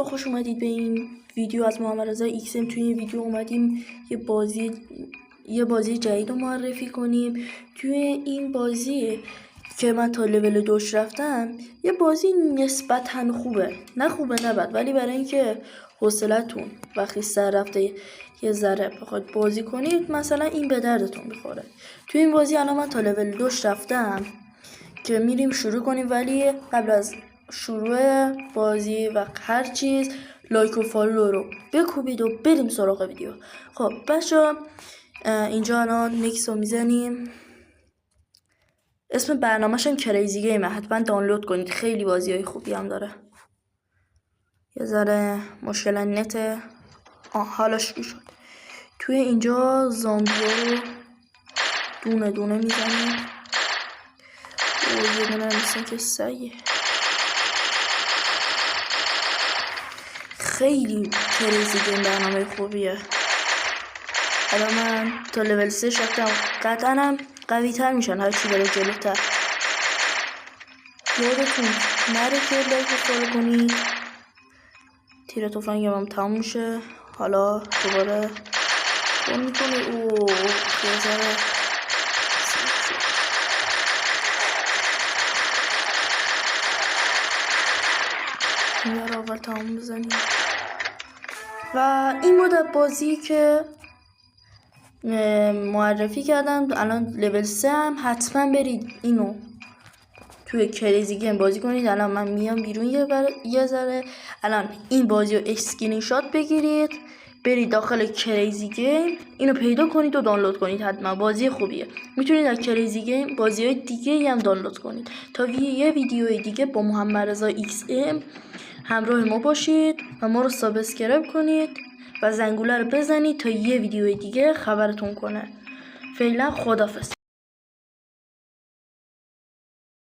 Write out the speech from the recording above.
خوش اومدید به این ویدیو از محمد رضا ایکس ام. توی این ویدیو اومدیم یه بازی جدید رو معرفی کنیم. توی این بازی که من تا لول 2 رفتم، یه بازی نسبتا خوبه، نه بد، ولی برای اینکه حوصلتون وقتی سر رفته یه ذره بخواد بازی کنید، مثلا این به دردتون میخوره. توی این بازی الان من تا لول 2 رفتم که میریم شروع کنیم، ولی قبل از شروع بازی و هر چیز لایک و فالو رو بکوبید و بریم سراغ ویدیو. خب بچه اینجا الان نکس رو میزنیم. اسم برنامه‌ش هم کریزی گیمه، حتما دانلود کنید، خیلی بازی های خوبی هم داره. یه ذره مشکل نته حالا شروع شد. توی اینجا زامبی رو دونه دونه میزنیم. یه دونه مثل که سیه. خیلی کریزی گیم برنامه خوبیه. الان من تا لول 3 رفتم، قطعا هم قوی تر میشن هرچی بره جلوتر. یادتون نره که لایک و فالو کنید. تیر تفنگم هم تموم میشه. حالا دوباره پر میکنه. اوه یه ذره این رو اول تمام بزنیم. و این مدت بازی که معرفی کردم الان لول 3 هم حتما برید اینو توی کریزی گیم بازی کنید. الان من میام بیرون یه ذره. الان این بازی رو اسکرین شات بگیرید، برید داخل کریزی گیم، اینو پیدا کنید و دانلود کنید. حتما بازی خوبیه. میتونید از کریزی گیم بازی های دیگه هم دانلود کنید. تا یه ویدیو دیگه با محمد رضا ایکس ام همراه ما باشید و ما رو سابسکرایب کنید و زنگوله رو بزنید تا یه ویدیو دیگه خبرتون کنه. فعلا خداحافظ.